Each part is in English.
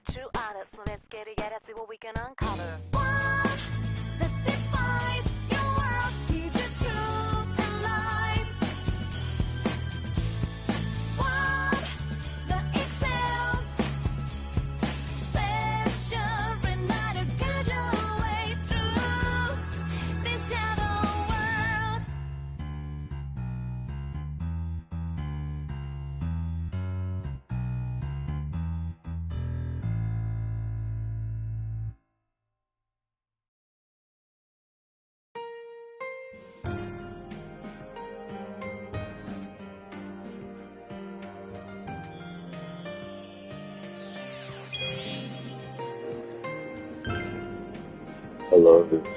the true artist. So let's get together, see what we can uncover. What that defines your world? Gives you truth and life. What that excels? Special reminder, guide your way through this shadow world. Hello everyone,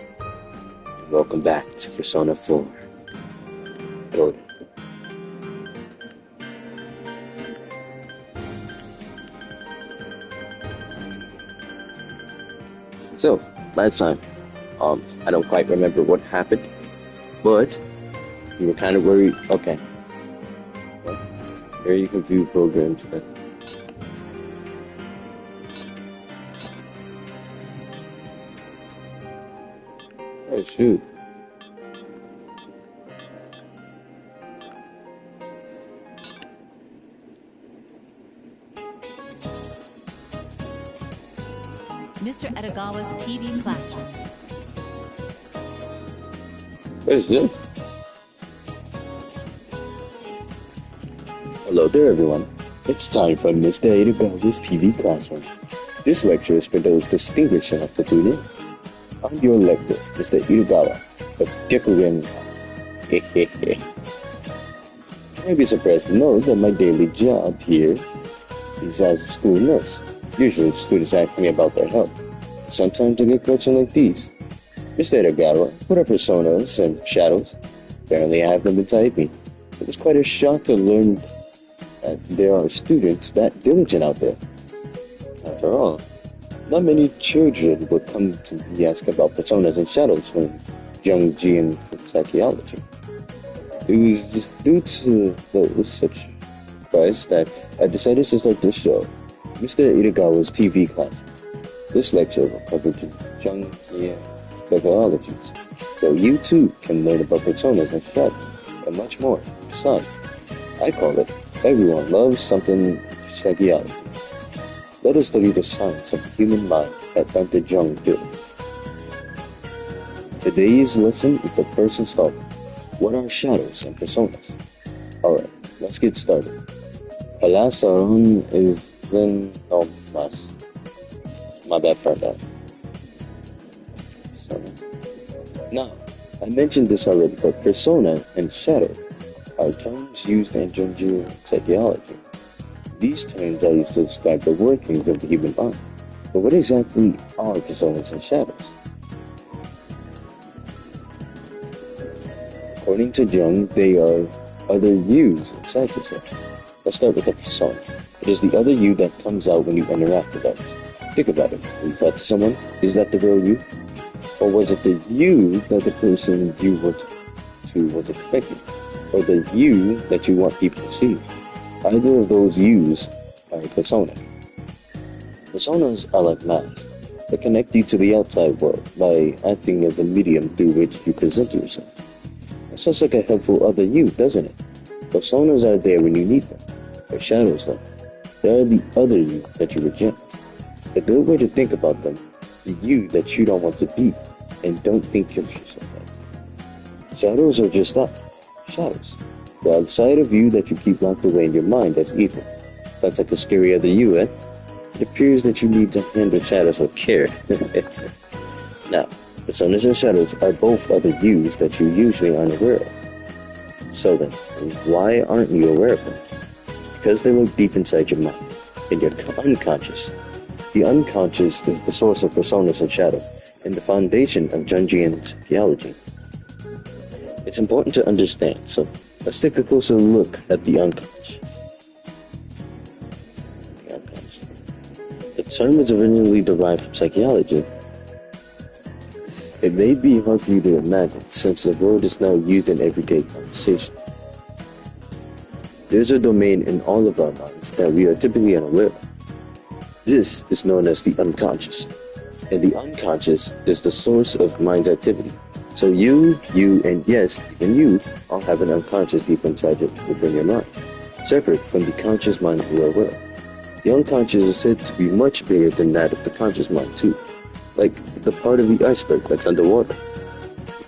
and welcome back to Persona 4 Golden. So, last time, I don't quite remember what happened, but you were kind of worried. Okay. Well, here you can view programs that. Oh shoot. Mr. Edagawa's TV classroom. What is this? Hello there everyone. It's time for Mr. Edagawa's TV classroom. This lecture is for those distinguished enough to tune in. I'm your lecturer, Mr. Edagawa of Gekuren. You may be surprised to know that my daily job here is as a school nurse. Usually students ask me about their health. Sometimes I get questions like these. Mr. Edagawa, what are personas and shadows? Apparently I have them inside me. It was quite a shock to learn that there are students that diligent out there. After all, not many children would come to me asking about personas and shadows from Jungian psychology. It was due to those such advice that I decided to start this show, Mr. Edagawa's TV class. This lecture will cover Jungian psychologies, so you too can learn about personas and shadows, and much more. Besides, I call it Everyone Loves Something Psychology. Let us study the science of the human mind at Dr. Jung did. Today's lesson is the first installment. What are shadows and personas? Alright, let's get started. Palasaron is then mas. My bad for that. Now, I mentioned this already, but persona and shadow are terms used in Jungian psychology. These terms are used to describe the workings of the human mind. But what exactly are personas and shadows? According to Jung, they are other yous inside yourself. Let's start with the persona. It is the other you that comes out when you interact with others. Think about it. When you talk to someone, is that the real you? Or was it the you that the person you were to was expecting? Or the you that you want people to see? Either of those yous are a persona. Personas are like masks. They connect you to the outside world by acting as a medium through which you present yourself. That sounds like a helpful other you, doesn't it? Personas are there when you need them. They're shadows though. They are the other you that you reject. A good way to think about them, the you that you don't want to be, and don't think of yourself as. Shadows are just that, shadows. The outside of you that you keep locked away in your mind as evil. Sounds like a scary other you, eh? It appears that you need to handle shadows with care. Now, personas and shadows are both other yous that you usually aren't aware of. So then, why aren't you aware of them? It's because they live deep inside your mind, in your unconscious. The unconscious is the source of personas and shadows, and the foundation of Jungian psychology. It's important to understand, so let's take a closer look at the unconscious. The term is originally derived from psychology. It may be hard for you to imagine, since the word is now used in everyday conversation. There's a domain in all of our minds that we are typically unaware of. This is known as the unconscious, and the unconscious is the source of mind's activity. So you, and yes, even you, all have an unconscious deep inside within your mind, separate from the conscious mind you are aware of. The unconscious is said to be much bigger than that of the conscious mind too, like the part of the iceberg that's underwater.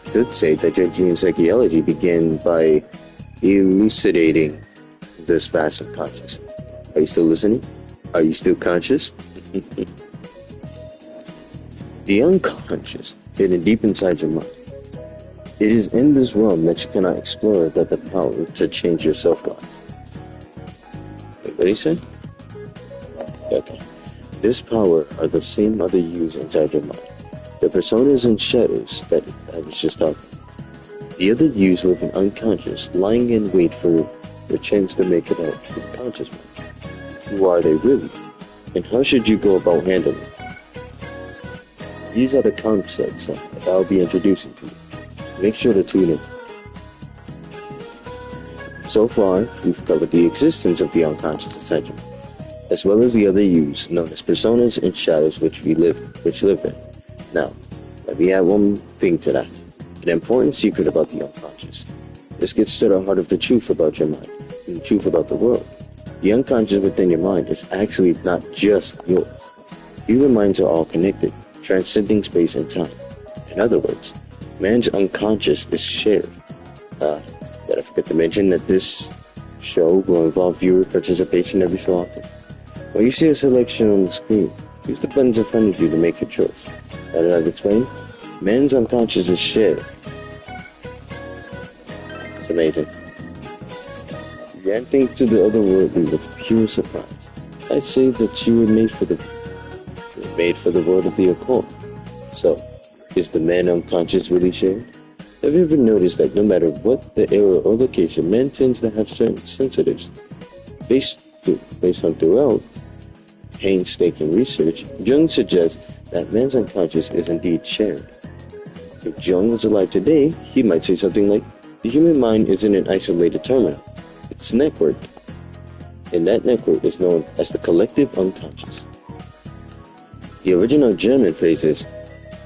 You could say that your gene psychology began by elucidating this vast unconscious. Are you still listening? Are you still conscious? The unconscious, hidden deep inside your mind. It is in this realm that you cannot explore that the power to change yourself lies. Wait, what did he say? Okay. This power are the same other yous inside your mind. The personas and shadows that I was just talking. The other yous live in unconscious, lying in wait for the chance to make it out with conscious mind. Who are they really? And how should you go about handling it? These are the concepts that I'll be introducing to you. Make sure to tune in. So far, we've covered the existence of the unconscious inside your mind, as well as the other yous known as personas and shadows which live there. Now, let me add one thing to that. An important secret about the unconscious. This gets to the heart of the truth about your mind, and the truth about the world. The unconscious within your mind is actually not just yours. Human minds are all connected, transcending space and time. In other words, man's unconscious is shared. Did I forget to mention that this show will involve viewer participation every so often? When you see a selection on the screen, use the buttons in front of you to make your choice. Now that I've explained, man's unconscious is shared. It's amazing. Reacting to the otherworldly with pure surprise. I say that you were made for the world of the occult. So, is the man unconscious really shared? Have you ever noticed that no matter what the era or location, man tends to have certain sensitives? Based on throughout painstaking research, Jung suggests that man's unconscious is indeed shared. If Jung was alive today, he might say something like, the human mind isn't an isolated terminal, it's networked. And that network is known as the collective unconscious. The original German phrase is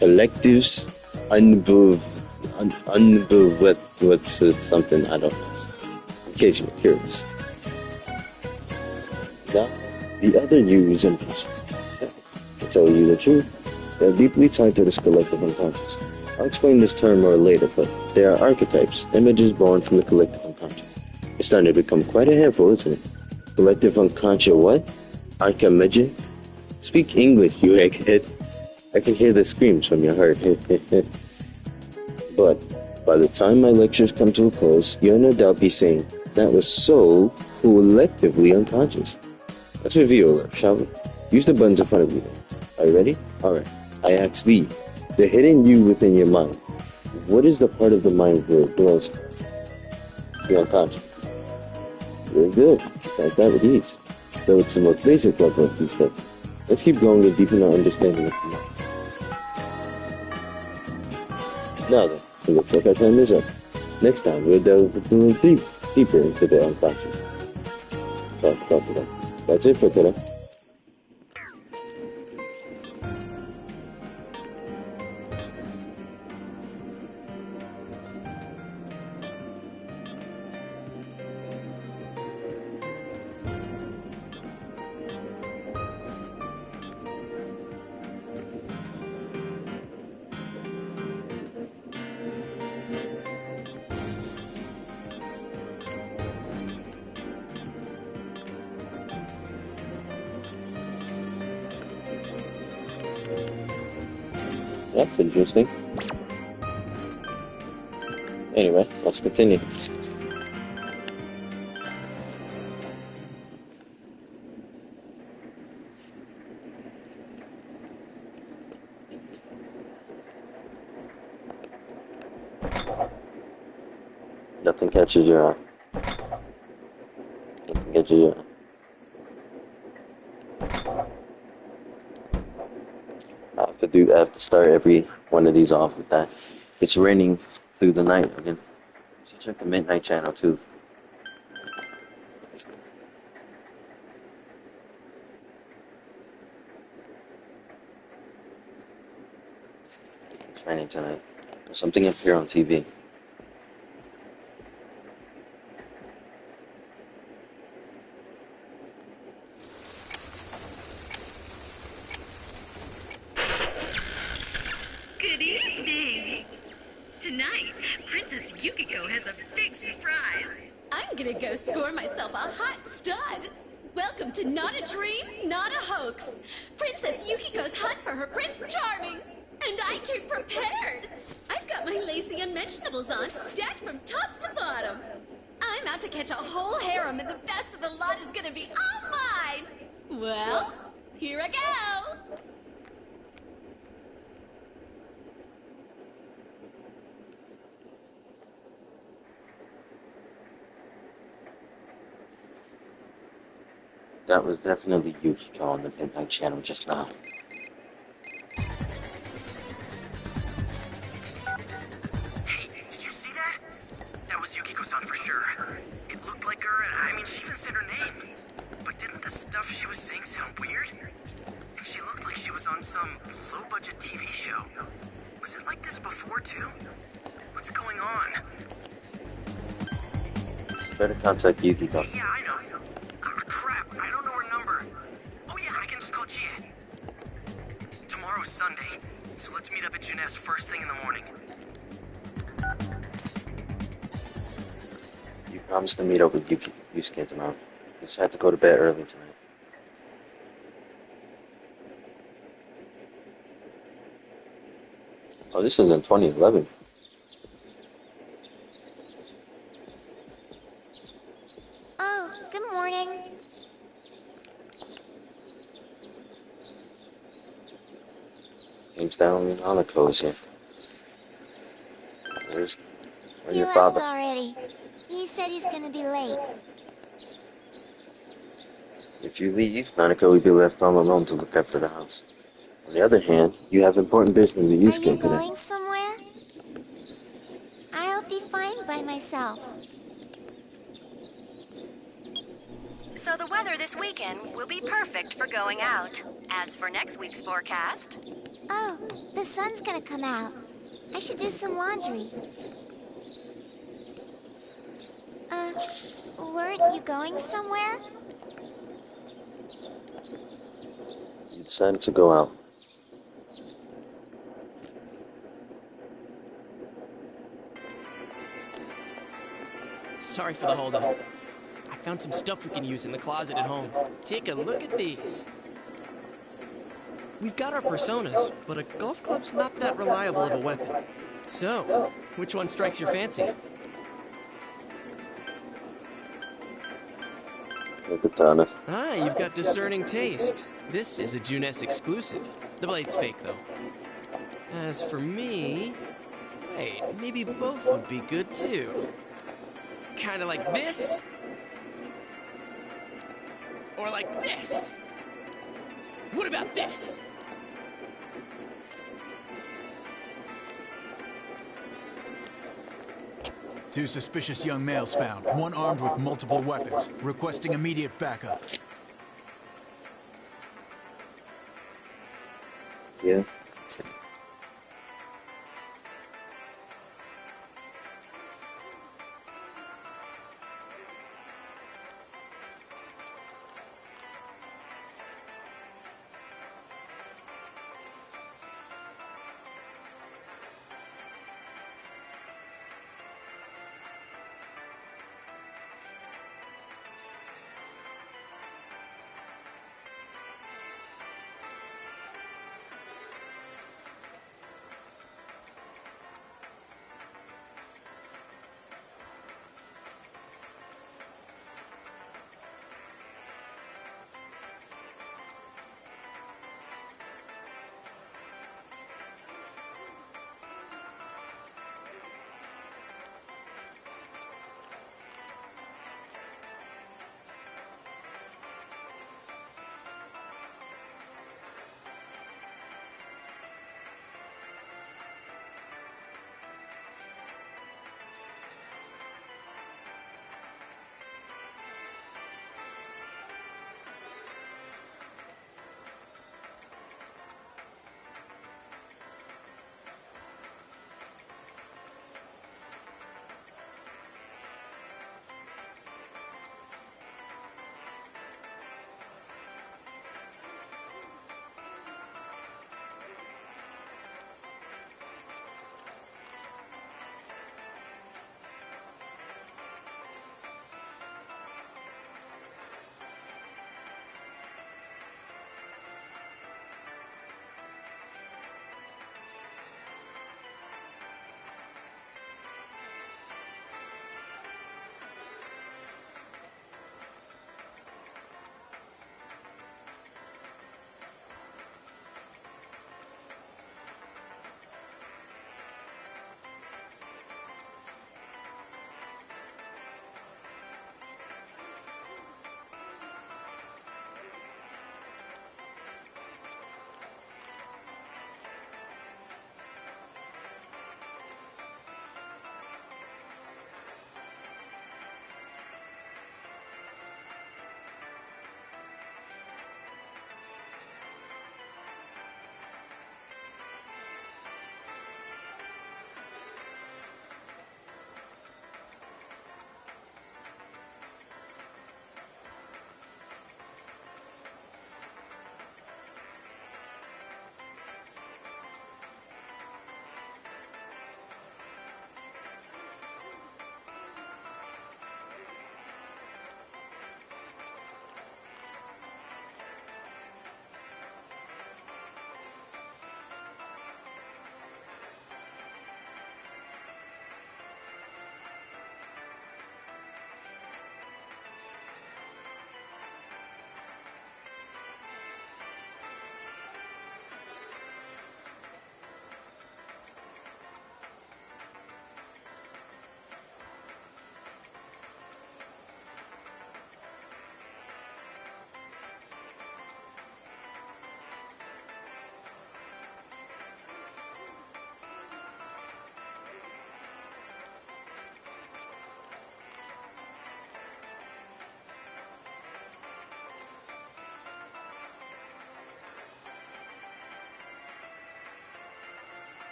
Kollektives Unbewusst something, I don't know, in case you were curious. Now, the other yous and personas, to tell you the truth, they're deeply tied to this collective unconscious. I'll explain this term more later, but they are archetypes, images born from the collective unconscious. It's starting to become quite a handful, isn't it? Collective unconscious what? Archimage? Speak English, you egghead. I can hear the screams from your heart. But by the time my lectures come to a close, you'll no doubt be saying, that was so collectively unconscious. Let's review alert, shall we? Use the buttons in front of you. Are you ready? Alright. I ask thee, the hidden you within your mind. What is the part of the mind where it dwells? The unconscious. Very good. Like that with ease. Though it's the most basic level of these steps. Let's keep going and deepen our understanding of the mind. Now then, it looks like our time is up. Next time, we'll delve a little deeper into the unconscious. That's it for today. That's interesting. Anyway, let's continue. Nothing catches your eye. Nothing catches your eye. I have to start every one of these off with that. It's raining through the night again. So check the Midnight Channel too. training tonight. There's something up here on TV. Good evening! Tonight, Princess Yukiko has a big surprise. I'm gonna go score myself a hot stud. Welcome to Not a Dream, Not a Hoax. Princess Yukiko's hunt for her Prince Charming. And I came prepared. I've got my lacy unmentionables on, stacked from top to bottom. I'm out to catch a whole harem, and the best of the lot is gonna be all mine. Well, here I go. That was definitely Yukiko on the Midnight Channel just now. Hey, did you see that? That was Yukiko-san for sure. It looked like her, and I mean, she even said her name. But didn't the stuff she was saying sound weird? And she looked like she was on some low-budget TV show. Was it like this before, too? What's going on? Better contact Yukiko. Yeah, I know. Crap, I don't know her number. Oh yeah, I can just call Gia. Tomorrow's Sunday, so let's meet up at Junes first thing in the morning. You promised to meet up with Yusuke tomorrow. Just had to go to bed early tonight. Oh, this is in 2011. Oh, good morning. Seems that only Nanako is here. Where's He your left father? already. He said he's gonna be late. If you leave, Nanako will be left all alone to look after the house. On the other hand, you have important business with Are you Yusuke today. going somewhere? I'll be fine by myself. So the weather this weekend will be perfect for going out. As for next week's forecast, Oh, the sun's gonna come out. I should do some laundry. Weren't you going somewhere? You decided to go out. Sorry for the holdup. I found some stuff we can use in the closet at home. Take a look at these. We've got our personas, but a golf club's not that reliable of a weapon. So, which one strikes your fancy? The katana. Ah, you've got discerning taste. This is a Junes exclusive. The blade's fake, though. As for me... Wait, maybe both would be good, too. Kinda like this? Or like this? What about this? Two suspicious young males found, one armed with multiple weapons, requesting immediate backup. Yeah.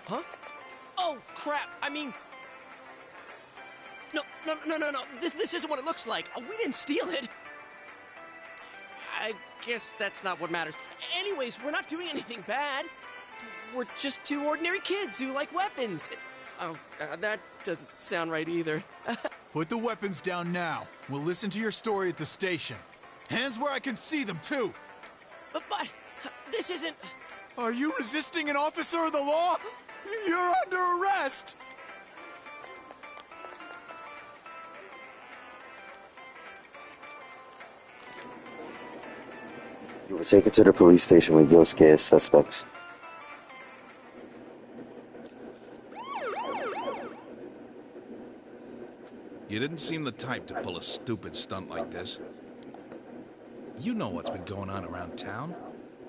Huh? Oh, crap. I mean... No. This isn't what it looks like. We didn't steal it. I guess that's not what matters. Anyways, we're not doing anything bad. We're just two ordinary kids who like weapons. Oh, that doesn't sound right either. Put the weapons down now. We'll listen to your story at the station. Hands where I can see them, too. But this isn't... Are you resisting an officer of the law? You're under arrest! You were taken to the police station with your scared suspects. You didn't seem the type to pull a stupid stunt like this. You know what's been going on around town.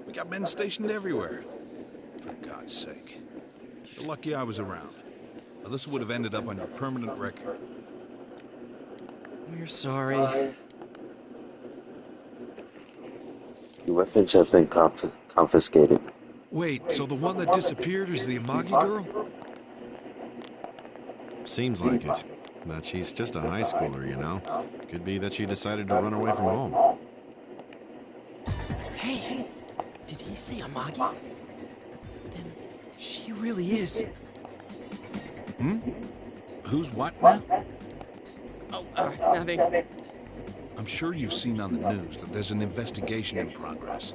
We got men stationed everywhere. For God's sake. You're lucky I was around. Or this would have ended up on your permanent record. We're sorry. Your weapons have been confiscated. Wait, so the one that disappeared is the Amagi girl? Seems like it. But she's just a high schooler, you know. Could be that she decided to run away from home. Hey, did he say Amagi? Then she really is. Who's what now? Oh, nothing. I'm sure you've seen on the news that there's an investigation in progress.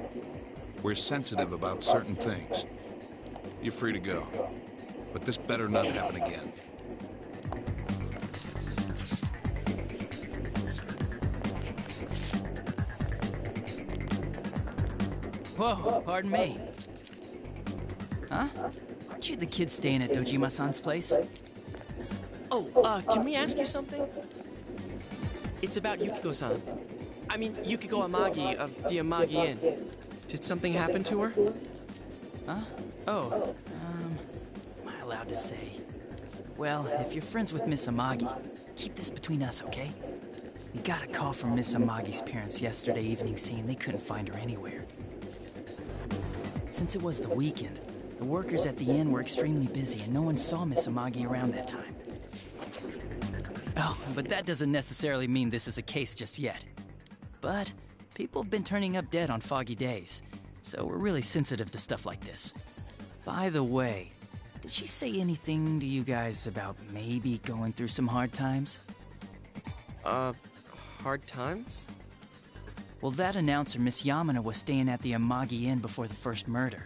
We're sensitive about certain things. You're free to go. But this better not happen again. Whoa, pardon me. Huh? Aren't you the kid staying at Dojima-san's place? Oh, can we ask you something? It's about Yukiko-san. I mean, Yukiko Amagi of the Amagi Inn. Did something happen to her? Huh? Oh, am I allowed to say? Well, if you're friends with Miss Amagi, keep this between us, okay? We got a call from Miss Amagi's parents yesterday evening saying they couldn't find her anywhere. Since it was the weekend, the workers at the inn were extremely busy and no one saw Miss Amagi around that time. Oh, but that doesn't necessarily mean this is a case just yet. But people have been turning up dead on foggy days, so we're really sensitive to stuff like this. By the way, did she say anything to you guys about maybe going through some hard times? Hard times? Well, that announcer, Miss Yamano, was staying at the Amagi Inn before the first murder.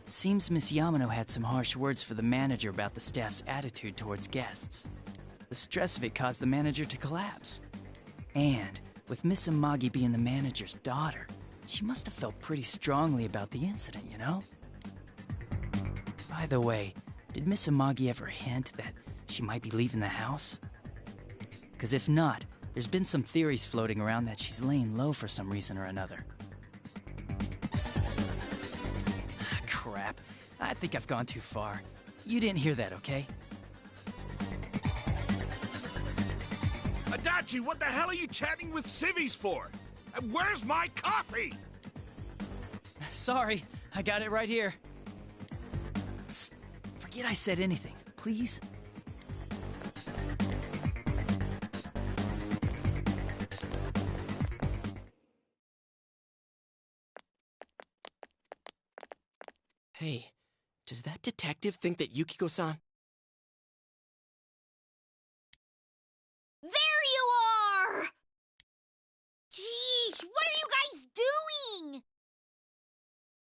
Seems Miss Yamano had some harsh words for the manager about the staff's attitude towards guests. The stress of it caused the manager to collapse. And with Miss Amagi being the manager's daughter, she must have felt pretty strongly about the incident, you know? By the way, did Miss Amagi ever hint that she might be leaving the house? 'Cause if not, there's been some theories floating around that she's laying low for some reason or another. Crap. I think I've gone too far. You didn't hear that, okay? Adachi, what the hell are you chatting with civvies for? And where's my coffee? Sorry, I got it right here. Psst, forget I said anything, please. Hey, does that detective think that Yukiko-san... There you are! Jeez, what are you guys doing?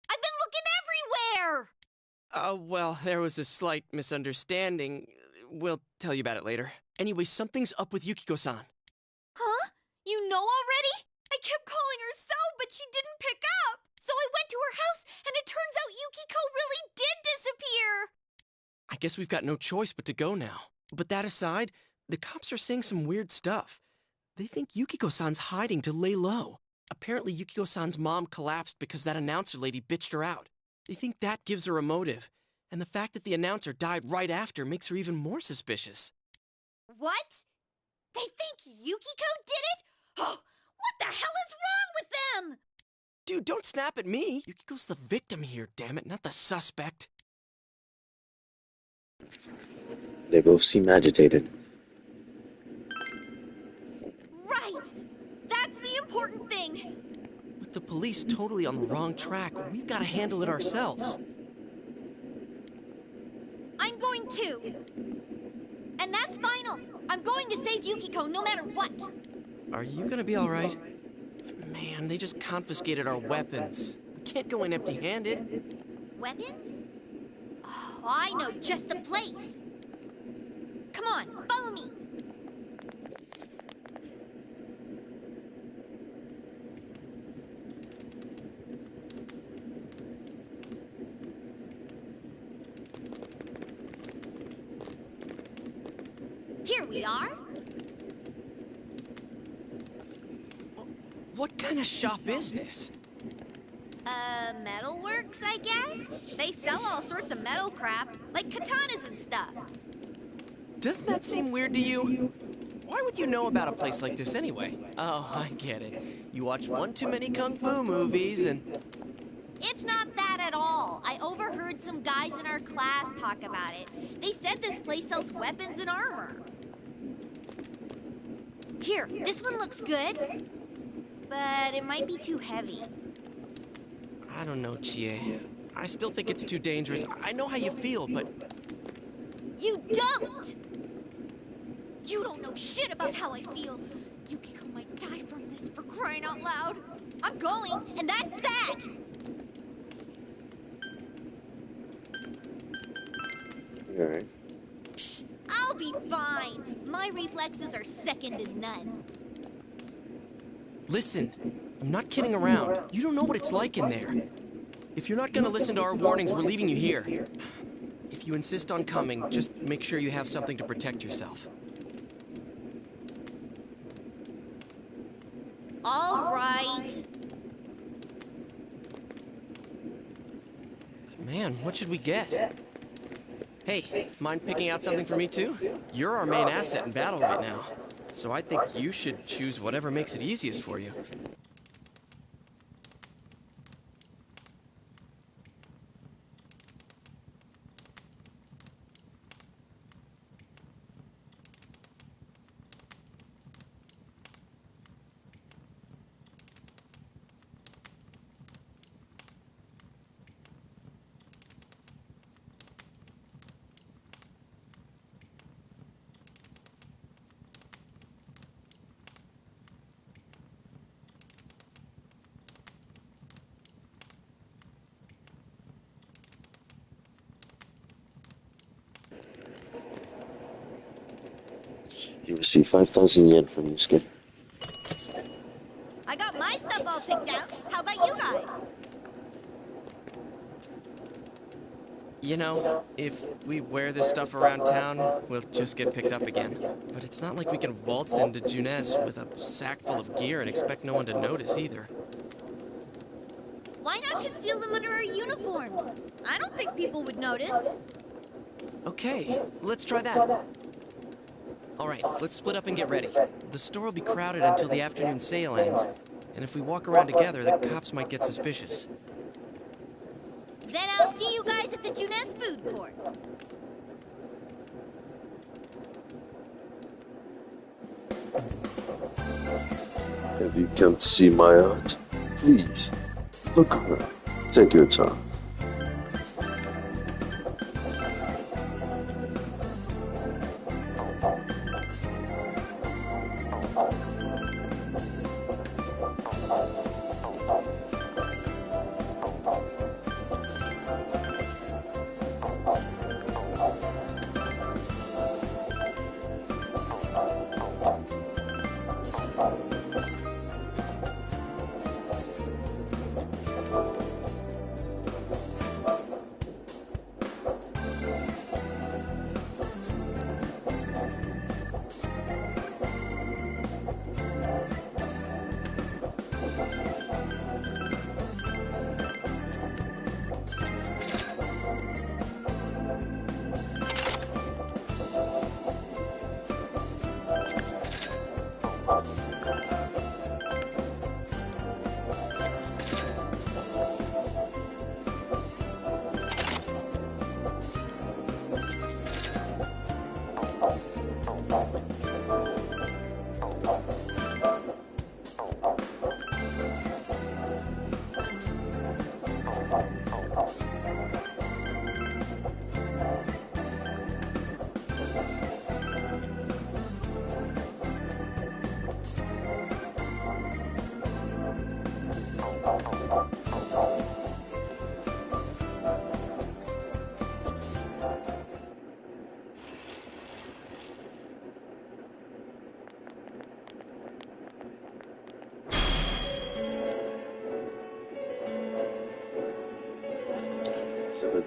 I've been looking everywhere! Well, there was a slight misunderstanding. We'll tell you about it later. Anyway, something's up with Yukiko-san. Huh? You know already? I kept calling her so, but she didn't pick up. So I went to her house, and it turns out Yukiko really did disappear. I guess we've got no choice but to go now. But that aside, the cops are saying some weird stuff. They think Yukiko-san's hiding to lay low. Apparently, Yukiko-san's mom collapsed because that announcer lady bitched her out. They think that gives her a motive. And the fact that the announcer died right after makes her even more suspicious. What? They think Yukiko did it? Oh, what the hell is wrong with them? Dude, don't snap at me. Yukiko's the victim here, damn it, not the suspect. They both seem agitated. Right! That's the important thing! With the police totally on the wrong track, we've got to handle it ourselves. I'm going too. And that's final. I'm going to save Yukiko no matter what. Are you gonna be alright? Man, they just confiscated our weapons. We can't go in empty-handed. Weapons? Oh, I know just the place. Come on, follow me. Here we are. What kind of shop is this? Metalworks, I guess? They sell all sorts of metal crap, like katanas and stuff. Doesn't that seem weird to you? Why would you know about a place like this anyway? Oh, I get it. You watch one too many kung fu movies and... It's not that at all. I overheard some guys in our class talk about it. They said this place sells weapons and armor. Here, this one looks good, but it might be too heavy. I don't know, Chie. I still think it's too dangerous. I know how you feel, but... You don't! You don't know shit about how I feel. Yukiko might die from this, for crying out loud. I'm going, and that's that! You alright? Psst, I'll be fine. My reflexes are second to none. Listen, I'm not kidding around. You don't know what it's like in there. If you're not gonna listen to our warnings, we're leaving you here. If you insist on coming, just make sure you have something to protect yourself. All right. Man, what should we get? Hey, mind picking out something for me too? You're our main asset in battle right now. So I think you should choose whatever makes it easiest for you. You receive 5,000 yen from Yusuke. I got my stuff all picked out. How about you guys? You know, if we wear this stuff around town, we'll just get picked up again. But it's not like we can waltz into Junes with a sack full of gear and expect no one to notice either. Why not conceal them under our uniforms? I don't think people would notice. Okay, let's try that. Alright, let's split up and get ready. The store will be crowded until the afternoon sale ends, and if we walk around together, the cops might get suspicious. Then I'll see you guys at the Junes food court. Have you come to see my art? Please, look around. Take your time.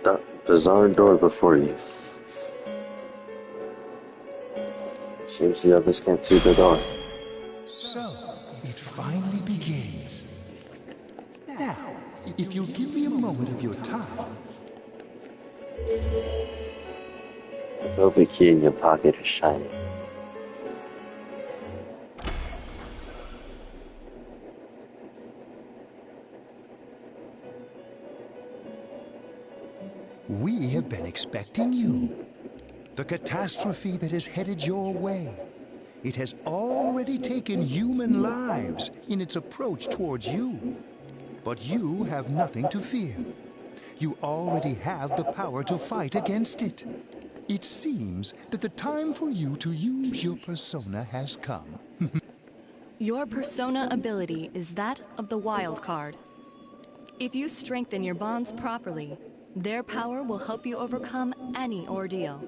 The bizarre door before you. Seems the others can't see the door. So, it finally begins. Now, if you'll give me a moment of your time... The velvet key in your pocket is shining. We have been expecting you. The catastrophe that is headed your way. It has already taken human lives in its approach towards you. But you have nothing to fear. You already have the power to fight against it. It seems that the time for you to use your persona has come. Your persona ability is that of the wild card. If you strengthen your bonds properly, their power will help you overcome any ordeal.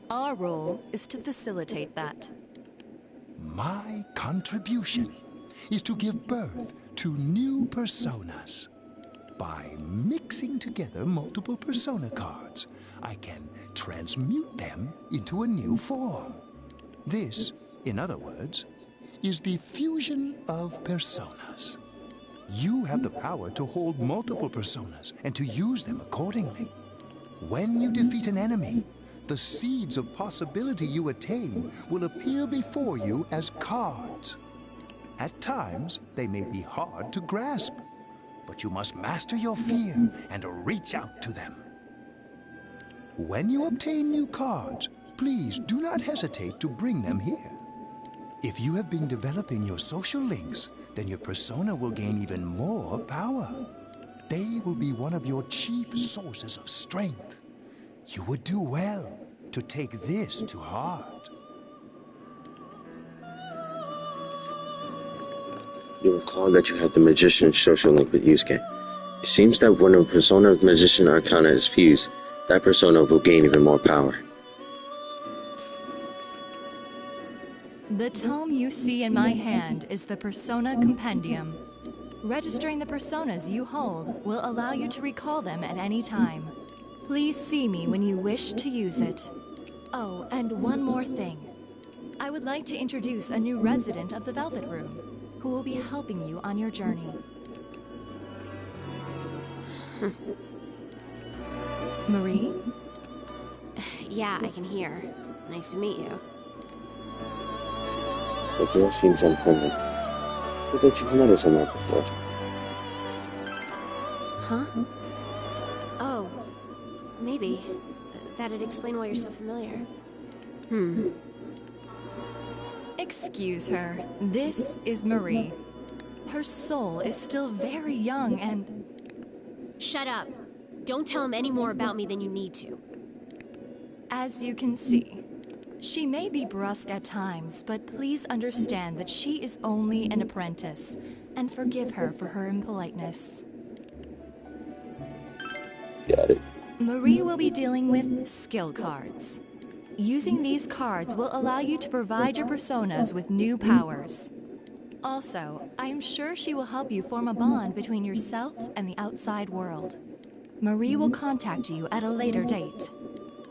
Our role is to facilitate that. My contribution is to give birth to new personas. By mixing together multiple persona cards, I can transmute them into a new form. This, in other words, is the fusion of personas. You have the power to hold multiple personas and to use them accordingly. When you defeat an enemy, the seeds of possibility you attain will appear before you as cards. At times, they may be hard to grasp, but you must master your fear and reach out to them. When you obtain new cards, please do not hesitate to bring them here. If you have been developing your social links, then your persona will gain even more power. They will be one of your chief sources of strength. You would do well to take this to heart. You recall that you have the Magician's social link with Yusuke. It seems that when a persona of Magician Arcana is fused, that persona will gain even more power. The tome you see in my hand is the Persona Compendium. Registering the personas you hold will allow you to recall them at any time. Please see me when you wish to use it. Oh, and one more thing. I would like to introduce a new resident of the Velvet Room, who will be helping you on your journey. Marie? Yeah, I can hear. Nice to meet you. The girl seems unfriendly. I feel that you've met her somewhere before. Huh? Oh, maybe. That'd explain why you're so familiar. Excuse her. This is Marie. Her soul is still very young and... Shut up. Don't tell him any more about me than you need to. As you can see, she may be brusque at times, but please understand that she is only an apprentice, and forgive her for her impoliteness. Got it. Marie will be dealing with skill cards. Using these cards will allow you to provide your personas with new powers. Also, I am sure she will help you form a bond between yourself and the outside world. Marie will contact you at a later date.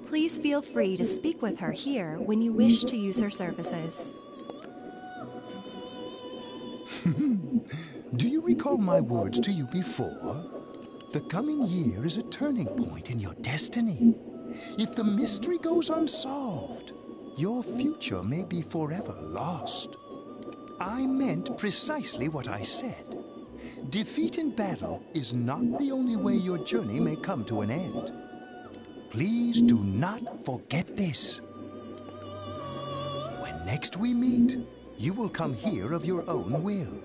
Please feel free to speak with her here when you wish to use her services. Do you recall my words to you before? The coming year is a turning point in your destiny. If the mystery goes unsolved, your future may be forever lost. I meant precisely what I said. Defeat in battle is not the only way your journey may come to an end. Please do not forget this. When next we meet, you will come here of your own will.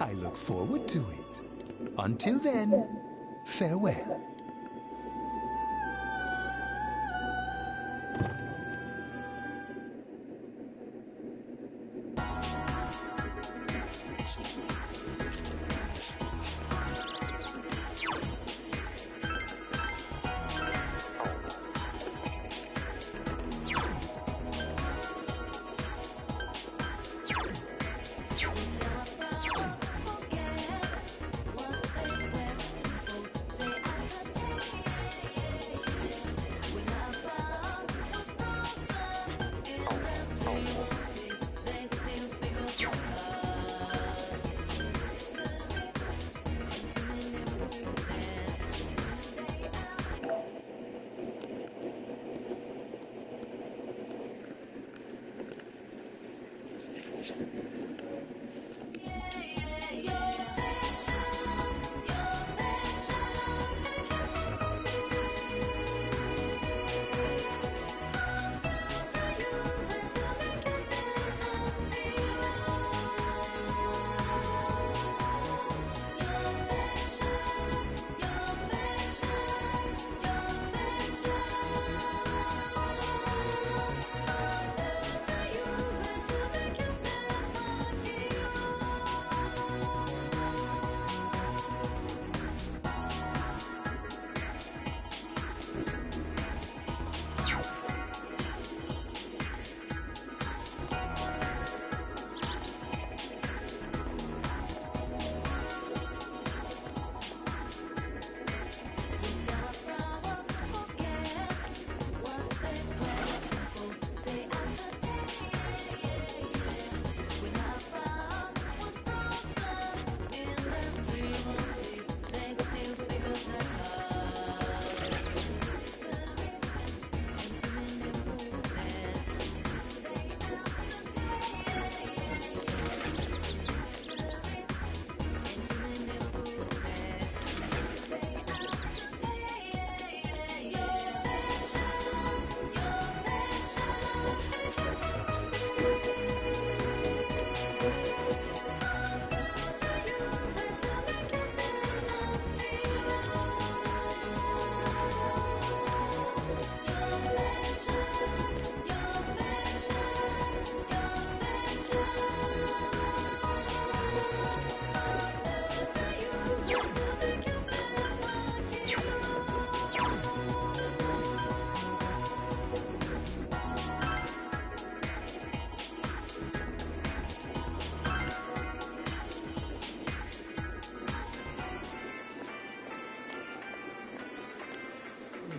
I look forward to it. Until then, farewell.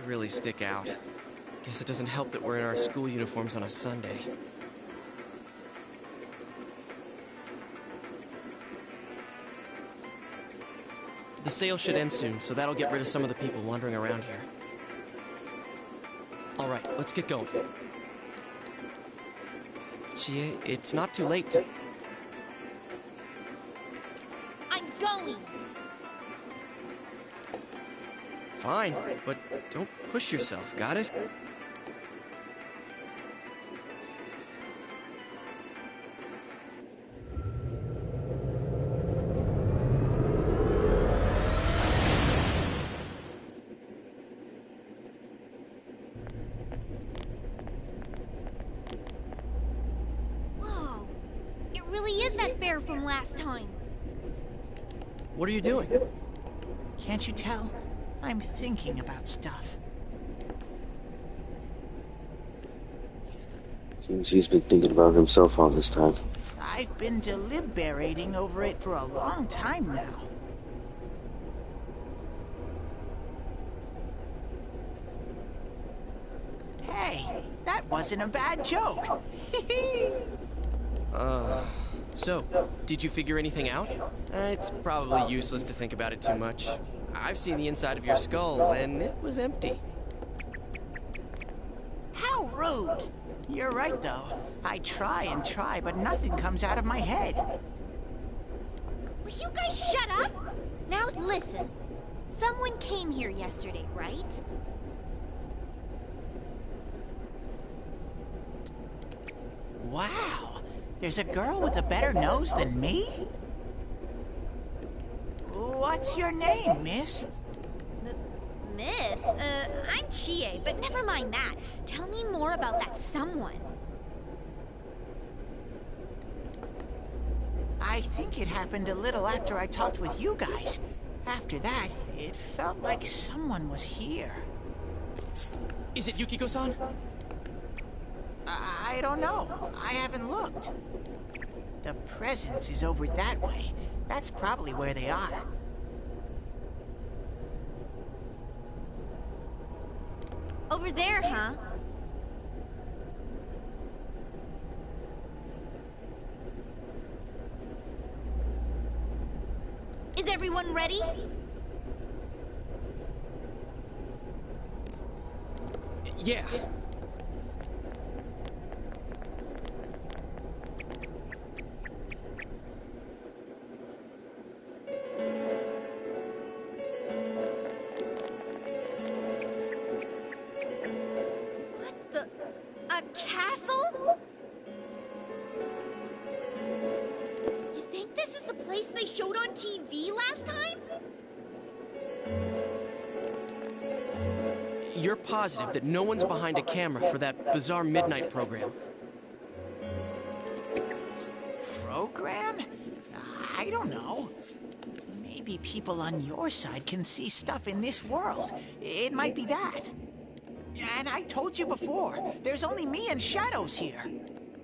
Really stick out. Guess it doesn't help that we're in our school uniforms on a Sunday. The sale should end soon, so that'll get rid of some of the people wandering around here. Alright, let's get going. Gee, it's not too late to... I'm going! Fine, but don't push yourself, got it? Whoa! It really is that bear from last time. What are you doing? Can't you tell? I'm thinking about stuff. Seems he's been thinking about himself all this time. I've been deliberating over it for a long time now. Hey, that wasn't a bad joke. So, did you figure anything out? It's probably useless to think about it too much. I've seen the inside of your skull, and it was empty. How rude! You're right, though. I try and try, but nothing comes out of my head. Will you guys shut up? Now listen. Someone came here yesterday, right? Wow! There's a girl with a better nose than me? What's your name, miss? Miss? I'm Chie, but never mind that. Tell me more about that someone. I think it happened a little after I talked with you guys. After that, it felt like someone was here. Is it Yukiko-san? I don't know. I haven't looked. The presence is over that way. That's probably where they are. Over there, huh? Is everyone ready? Yeah. A castle? You think this is the place they showed on TV last time? You're positive that no one's behind a camera for that bizarre midnight program? Program? I don't know. Maybe people on your side can see stuff in this world. It might be that. And I told you before, there's only me and Shadows here.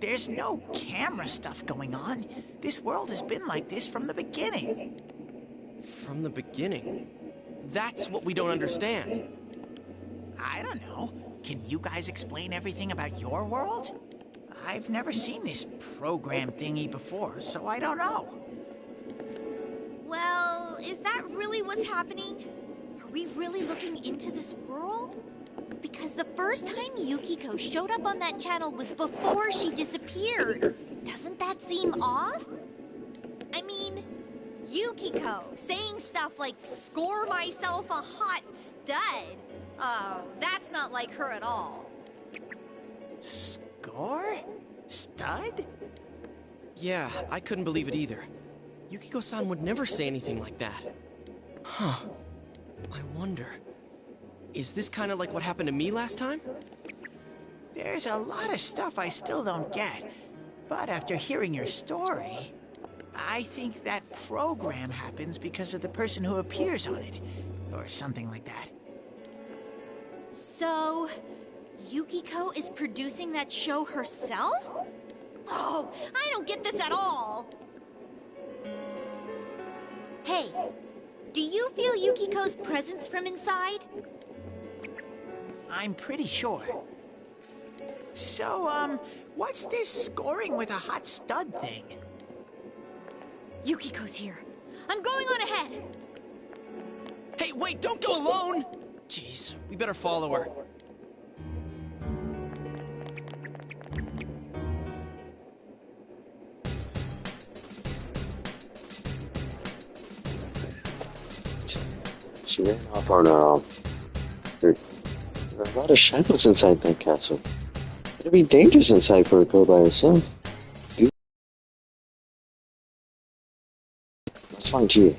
There's no camera stuff going on. This world has been like this from the beginning. From the beginning? That's what we don't understand. I don't know. Can you guys explain everything about your world? I've never seen this program thingy before, so I don't know. Well, is that really what's happening? Are we really looking into this world? Because the first time Yukiko showed up on that channel was before she disappeared. Doesn't that seem off? I mean, Yukiko saying stuff like, "Score myself a hot stud." Oh, that's not like her at all. Score? Stud? Yeah, I couldn't believe it either. Yukiko-san would never say anything like that. Huh. I wonder... is this kind of like what happened to me last time? There's a lot of stuff I still don't get. But after hearing your story, I think that program happens because of the person who appears on it. Or something like that. So, Yukiko is producing that show herself? Oh, I don't get this at all. Hey, do you feel Yukiko's presence from inside? I'm pretty sure. So, what's this scoring with a hot stud thing? Yukiko's here. I'm going on ahead. Hey, wait, don't go alone! Jeez, we better follow her. She ran off on her own. There are a lot of shadows inside that castle. It'd be dangerous inside for a girl by herself. Let's find Gia.